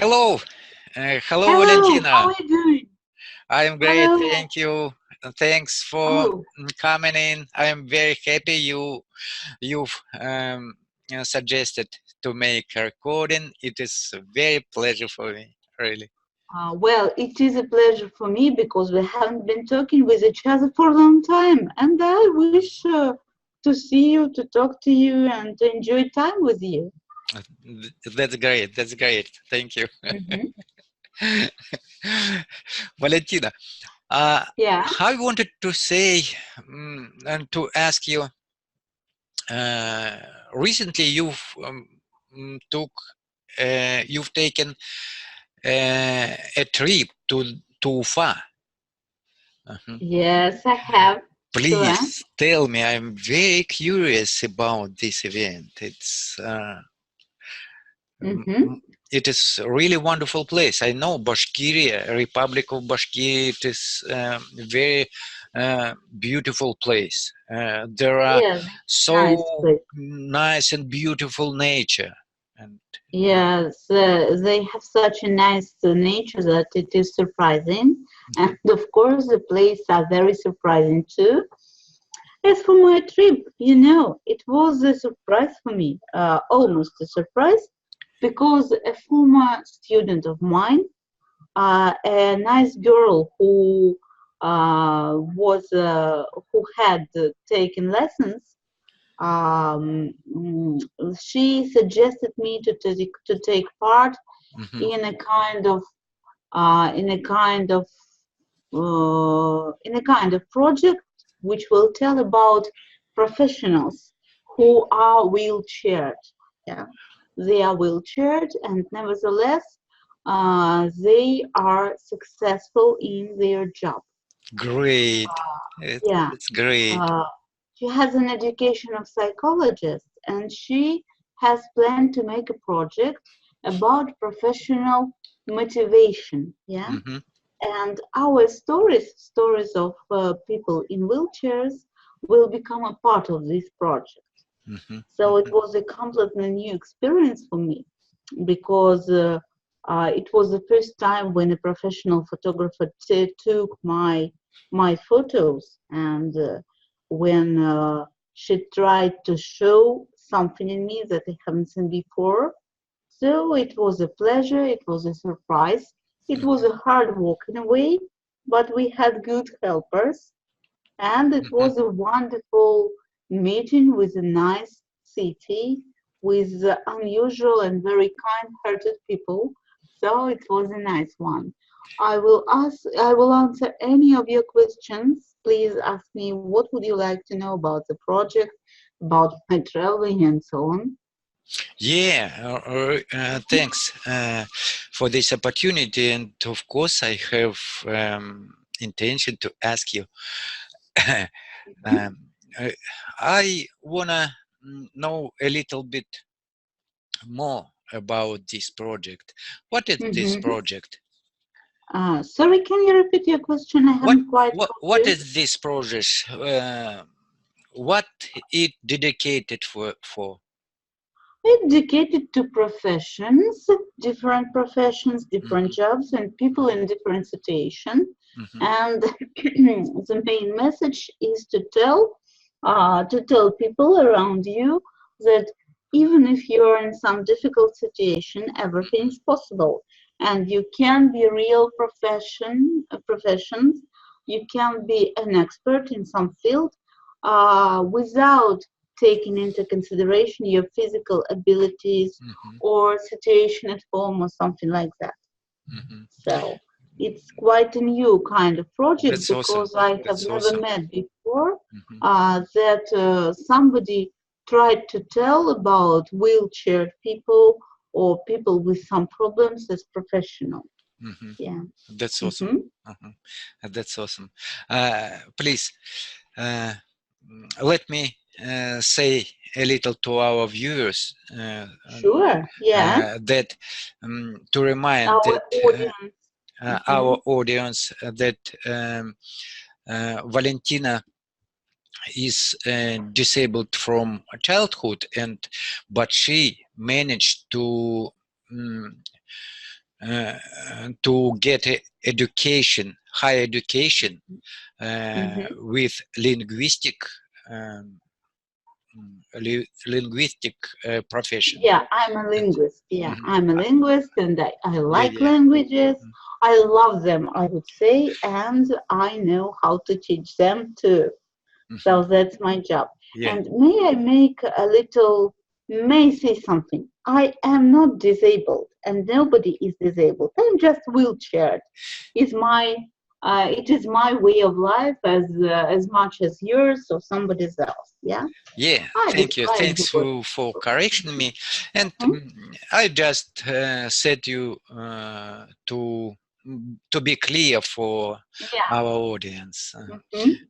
Hello, hello, Hello, how Valentina. are you doing? I am great, Hello. thank you. Thanks for Oh, coming in. I am very happy you've suggested to make a recording. It is a very pleasure for me, really. well, it is a pleasure for me because we haven't been talking with each other for a long time, and I wish to see you, to talk to you, and to enjoy time with you. That's great. That's great. Thank you, Hmm. Valentina. Yeah. I wanted to say and to ask you. Uh, Recently, took you've taken a trip to Ufa. Mhm. Yes, I have. Sure. Please tell me. I'm very curious about this event. Um, Mm-hmm. it is a really wonderful place. I know Bashkiria, Republic of Bashkiria. It is very beautiful place. There are Yes, so nice place. nice and beautiful nature, and uh, Yes, they have such a nice nature that it is surprising, and of course the places are very surprising too. As for my trip, it was a surprise for me, almost a surprise, because a former student of mine, a nice girl who had taken lessons, she suggested me to take part mhm. in a kind of uh, in a kind of in a kind of project which will tell about professionals who are wheelchaired. Yeah, they are wheelchaired, and nevertheless, they are successful in their job. Great. Yeah, It's great. uh, she has an education of psychologist, and she has planned to make a project about professional motivation. Yeah, Hmm. and our stories of people in wheelchairs, will become a part of this project. Hmm. So it was a completely new experience for me because it was the first time when a professional photographer took my photos, and when she tried to show something in me that I haven't seen before. So it was a pleasure, it was a surprise, it was a hard work in a way, but we had good helpers, and it Hmm. was a wonderful meeting with a nice city, with unusual and very kind-hearted people. So it was a nice one. I will answer any of your questions. Please ask me what would you like to know about the project, about my traveling, and so on. Yeah, thanks for this opportunity. And of course, I have intention to ask you. Mhm. um, I I wanna know a little bit more about this project. What is this Mhm. project? Sorry, can you repeat your question? I What haven't quite caught what you. is this project? What it dedicated for? It's dedicated to different Hmm. jobs, and people in different situations. Hmm. And the main message is to tell people around you that even if you're in some difficult situation, everything is possible, and you can be real professions. You can be an expert in some field without taking into consideration your physical abilities Hmm. or situation at home or something like that. Hmm. So it's quite a new kind of project That's awesome. because I have That's never awesome. met before Hmm. that somebody tried to tell about wheelchair people or people with some problems as professional. Hmm. Yeah. That's awesome. Hmm. Hmm. That's awesome. Please let me say a little to our viewers Sure. Yeah. that to remind Our that audience. Hmm. our audience that Valentina is disabled from childhood, and but she managed to um, to get education, higher education with linguistic profession. Yeah, I'm a linguist. Yeah, I'm a linguist, and I Yeah, like yeah. languages. I love them, I would say, and I know how to teach them too. So that's my job. Yeah. And may I make a little, may say something? I am not disabled, and nobody is disabled. I'm just wheelchaired. It's my, it is my way of life as much as yours or somebody else. Yeah, Yeah, I thank you. describe the Thanks world. for correcting me. And Mhm. I just said you to be clear for Yeah. our audience.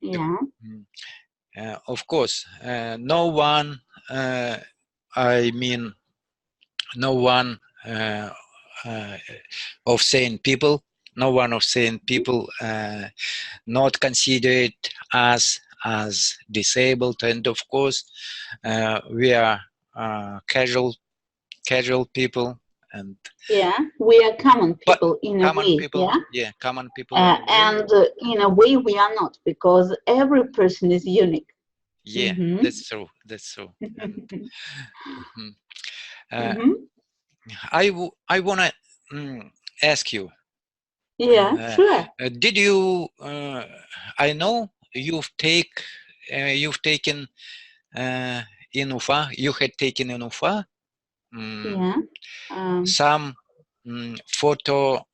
Yeah. Mm, of course, no one. I mean, no one uh, of sane people. No one of sane people not considered us as disabled, and of course, we are casual people, and Yeah. We are common but people in a common way. people, Yeah. yeah, common people in a way. And in a way, we are not because every person is unique. Yeah, Mm-hmm. that's true. That's true. And mhm. uh, Mm-hmm. I wanna ask you. Yeah, Uh, sure. did you? I know you've taken in Ufa. You had taken in Ufa Yeah. Um, some photo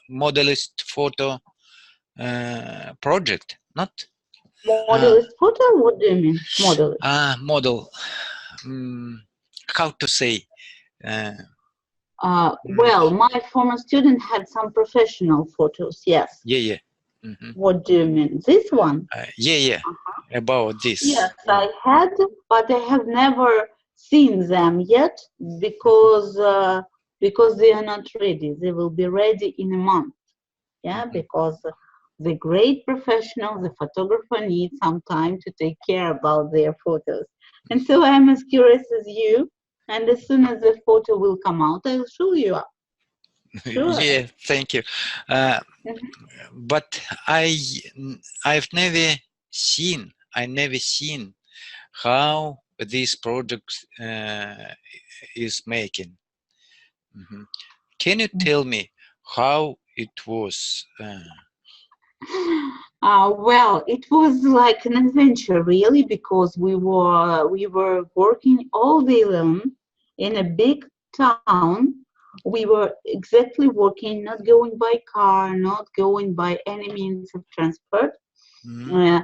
modelist photo project, not Modelist photo? What do you mean, modelist? model. Um, how to say? Uh, mm, Well, my former student had some professional photos. Yes. yeah, yeah. Hmm. What do you mean? This one? Yeah, yeah. About this Yes, one. I had, but I have never seen them yet because they are not ready. They will be ready in a month. Yeah, Mhm. because the great professional, the photographer needs some time to take care about their photos. And so I'm as curious as you. And as soon as the photo will come out, I'll show you up. Sure. Yeah, thank you. Uh, Mhm. but I've never seen how this project is making. Mhm. Can you tell me how it was? Well, it was like an adventure, really, because we were working all day long in a big town. We were exactly working, not going by car, not going by any means of transport. Mhm. Uh,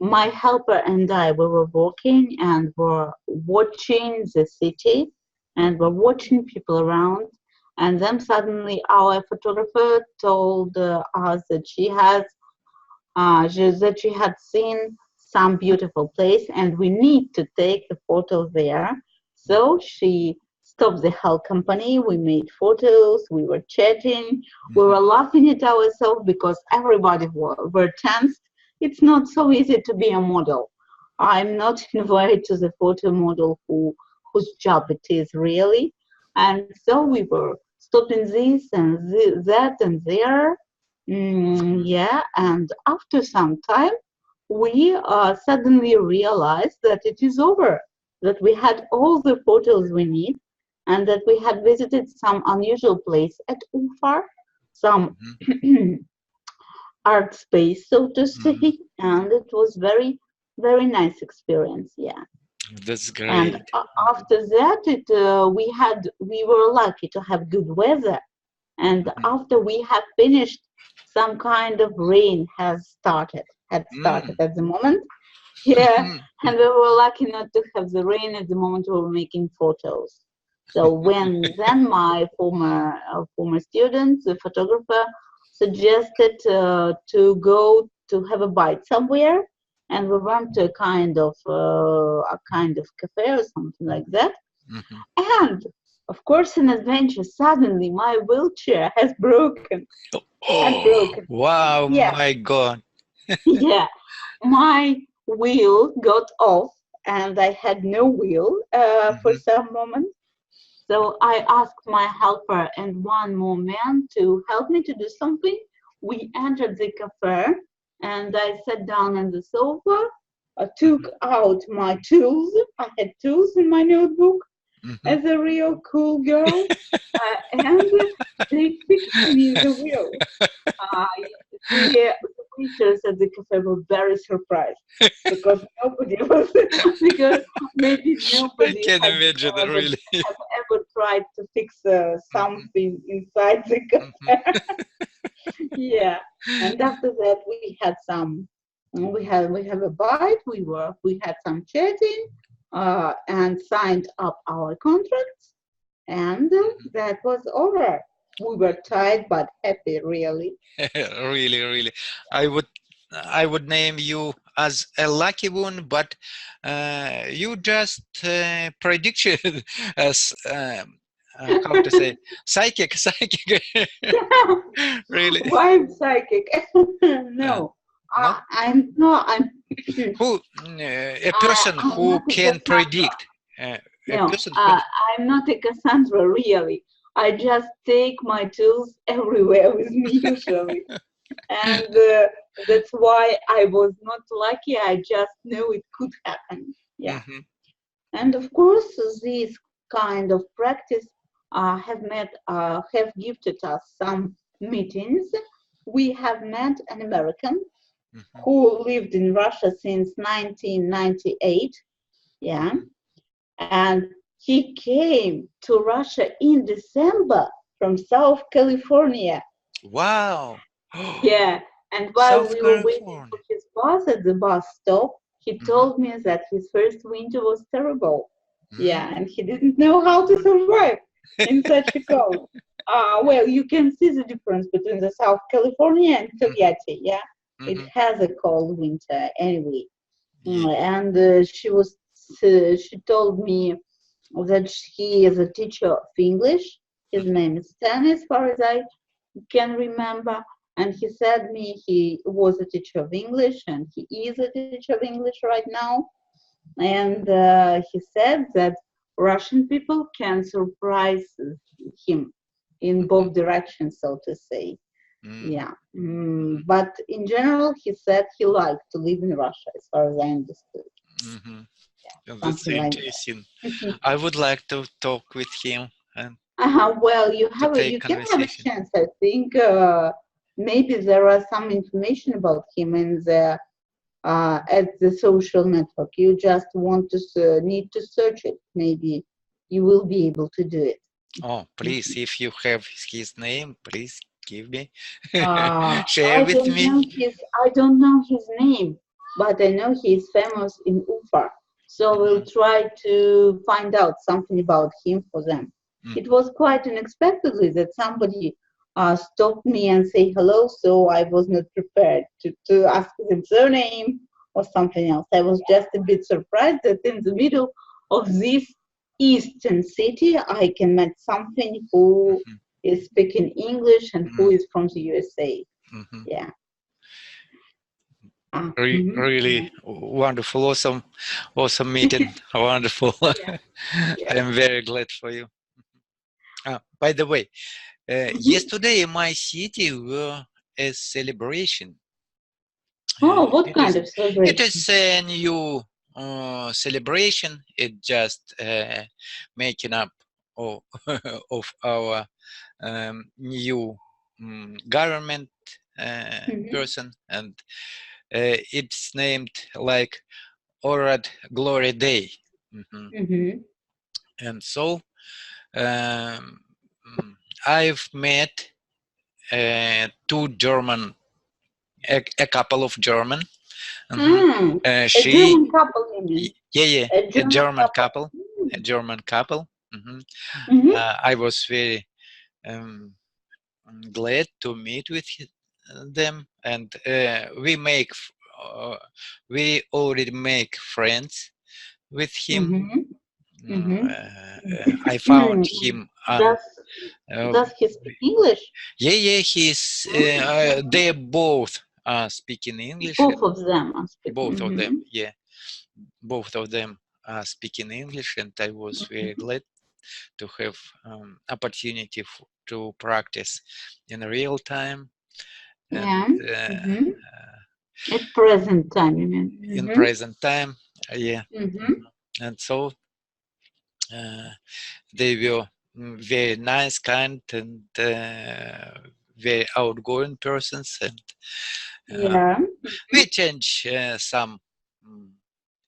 my helper and I, we were walking and were watching the city and were watching people around. And then suddenly our photographer told us that that she had seen some beautiful place and we need to take a photo there. So she stopped the whole company. We made photos. We were chatting. We Mhm. were laughing at ourselves because everybody were tense. It's not so easy to be a model. I'm not invited to the photo model whose job it is really. And so we were stopping this and that and there. Yeah, and after some time, we suddenly realized that it is over, that we had all the photos we need, and that we had visited some unusual place at Ufar, some Mhm. art space, so to say, Mhm. and it was very, very nice experience. Yeah. That's And great. Mhm. after that, we were lucky to have good weather, and Mhm. after we have finished, some kind of rain had started Mm. at the moment. Yeah, and we were lucky not to have the rain at the moment we were making photos. So when then my former student, the photographer, suggested to go to have a bite somewhere, and we went to a kind of cafe or something like that. Mhm. And of course, in adventure, suddenly my wheelchair has broken. Had Oh, broken. wow, Yeah, my God. yeah. My wheel got off, and I had no wheel for Mhm. some moments. So I asked my helper and one more man to help me to do something. We entered the cafe and I sat down on the sofa. I took out my tools. I had tools in my notebook as a real cool girl, and they fixed me the wheel. Uh, the waiters at the cafe were very surprised because nobody was, because maybe I nobody can has imagine, ever, really. have ever tried to fix Mhm, something inside the mhm, cafe. Yeah, and after that we have a bite. We had some chatting, and signed up our contracts, and mhm. that was over. We were tired but happy, really. Really, really. I would I would name you as a lucky one, but you just prediction as how to say psychic. Really. Why I'm psychic? Uh, No, no? I'm not. Who a person I'm who not a can Cassandra. predict a No, person who I'm not a Cassandra, really. I just take my tools everywhere with me usually. And that's why I was not lucky. I just knew it could happen. Yeah. Mhm, And of course, this kind of practice have gifted us some meetings. We have met an American mhm, who lived in Russia since 1998. Yeah, mhm. and he came to Russia in December from South California. Wow. Yeah, and while South we were waiting California. for his bus at the bus stop, he Mhm, told me that his first winter was terrible. Yeah, and mm. he didn't know how to survive in such a cold. Well, you can see the difference between the South California and Mhm, Toyati. Yeah, it mhm. has a cold winter anyway. Yeah. And she told me that he is a teacher of English. His Mhm, name is Stan, as far as I can remember. And he said me he was a teacher of English and he is a teacher of English right now. And he said that Russian people can surprise him in mhm, both directions, so to say. mm, Yeah. mhm, But in general, he said he liked to live in Russia, as far as I understood. mhm. That's Something like interesting. that. I would like to talk with him and Well, to take you can have a conversation. chance. I think maybe there are some information about him in the at the social network. You just want to need to search it. Maybe you will be able to do it. Oh, please, if you have his name, please give me, Uh, share with me. I don't know his name, but I know he is famous in Ufa. So we'll Mhm, try to find out something about him for them. It mhm, was quite unexpectedly that somebody stopped me and say hello, so I was not prepared to ask his surname or something else. I was just a bit surprised that in the middle of this eastern city, I can meet something who mhm, is speaking English and who mhm, is from the USA. mhm. Yeah. Yeah. Really wonderful, awesome meeting. Wonderful. Yeah. I Yeah. am very glad for you. By the way, Mhm. yesterday in my city were a celebration. Oh, what It kind is of celebration? a new celebration. It just making up of, of our new government Hmm. person, and it's named like Orad Glory Day. Mhm. Hmm. And so um, I've met two German, a couple of German. Mhm. Mm. A She, German couple, you mean? yeah, yeah, A a German German couple. couple, a German couple. Mhm. Mm-hmm. I was very um, glad to meet with them, and we already make friends with him. Mm-hmm. Mm-hmm. I found him on. Does Uh, does he speak English? yeah, yeah, he's. Mm. They both are speaking English. Both of them are speaking. Both of Mm-hmm. them, yeah, both of them are speaking English, and I was very glad. to have opportunity to practice in real time. Yeah. And, At present time, you mean? in present time, yeah. And so they were very nice, kind, and very outgoing persons, and Yeah. we change some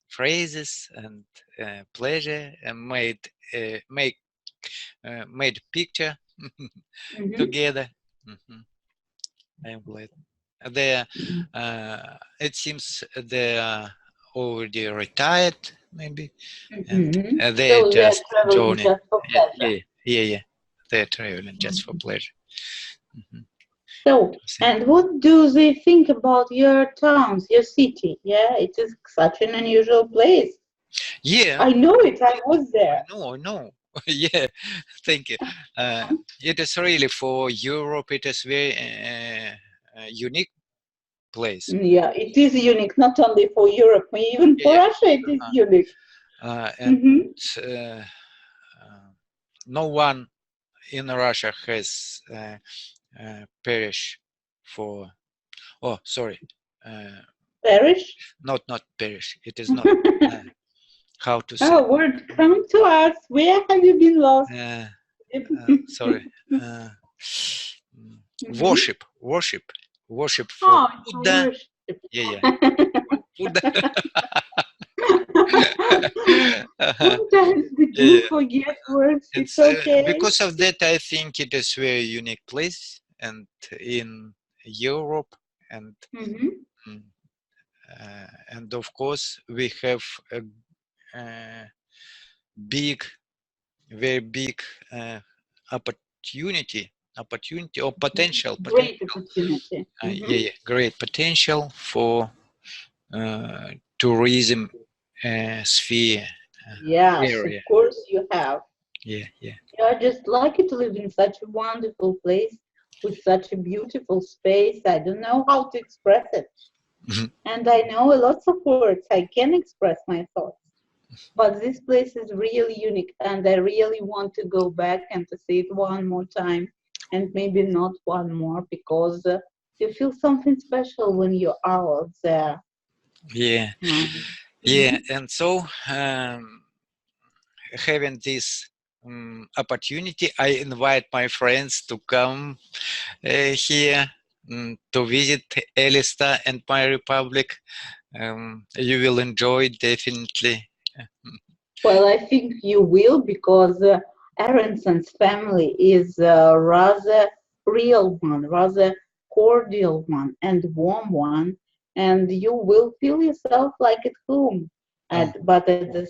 phrases and pleasure, and made picture together. I'm glad. They, it seems they are already retired, maybe, and they So they're just traveling joining. just for pleasure. Yeah. They're traveling just for pleasure. So, and what do they think about your towns, your city? Yeah, it is such an unusual place. Yeah, I know it. I was there. I know. Yeah, thank you. It is really for Europe. It is very unique place. Yeah, it is unique, not only for Europe, even for Russia, it is unique. And no one in Russia has perished for. Oh, sorry. Perish? Not perish. It is not. How to say? Oh, word, come to us. Where have you been lost? Sorry. Worship for Oh, Buddha. worship. Yeah. Buddha. Sometimes we do forget words. It's okay. Because of that, I think it is very unique place, and in Europe, and and of course we have a very big opportunity or potential. Great opportunity. Great potential for tourism sphere Yes, area. of course you have. Yeah. I just lucky to live in such a wonderful place with such a beautiful space. I don't know how to express it. And I know lots of words. I can express my thoughts. But this place is really unique, and I really want to go back and to see it one more time, and maybe not one more, because you feel something special when you are out there. Yeah. And so having this opportunity, I invite my friends to come here to visit Elista and my republic. You will enjoy definitely. Well, I think you will, because Aronsen's family is a rather real one, rather cordial one, and warm one, and you will feel yourself like at home. But at the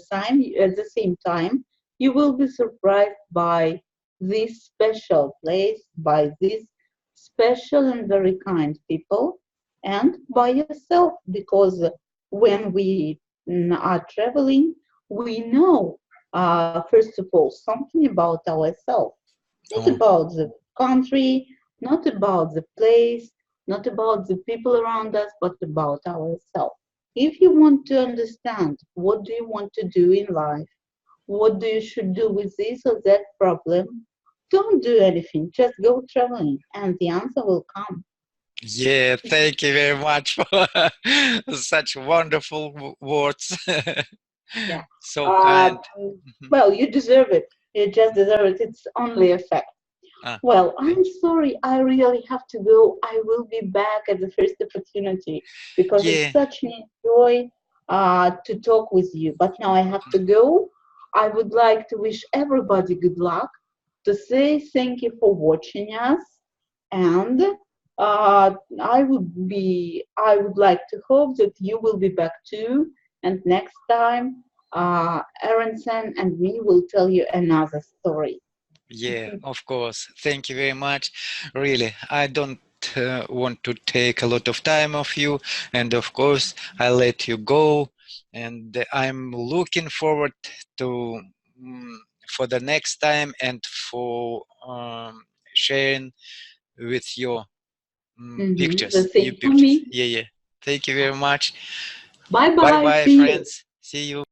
same time, you will be surprised by this special place, by these special and very kind people, and by yourself, because when we are traveling, we know, first of all, something about ourselves, not about the country, not about the place, not about the people around us, but about ourselves. If you want to understand what do you want to do in life, what do you should do with this or that problem, don't do anything, just go traveling, and the answer will come. Yeah, thank you very much for such wonderful words. Yeah. So kind. Well, you deserve it. You just deserve it. It's only a fact. Well, I'm sorry. I really have to go. I will be back at the first opportunity, because it's such an joy to talk with you. But now I have to go. I would like to wish everybody good luck, to say thank you for watching us, and I would like to hope that you will be back too. And next time, Erentsen and me will tell you another story. Yeah, of course. Thank you very much. Really, I don't want to take a lot of time of you, and of course, I'll let you go. And I'm looking forward to for the next time, and for sharing with your pictures. The same for me. Yeah. Thank you very much. Bye Bye, see you. friends. See you.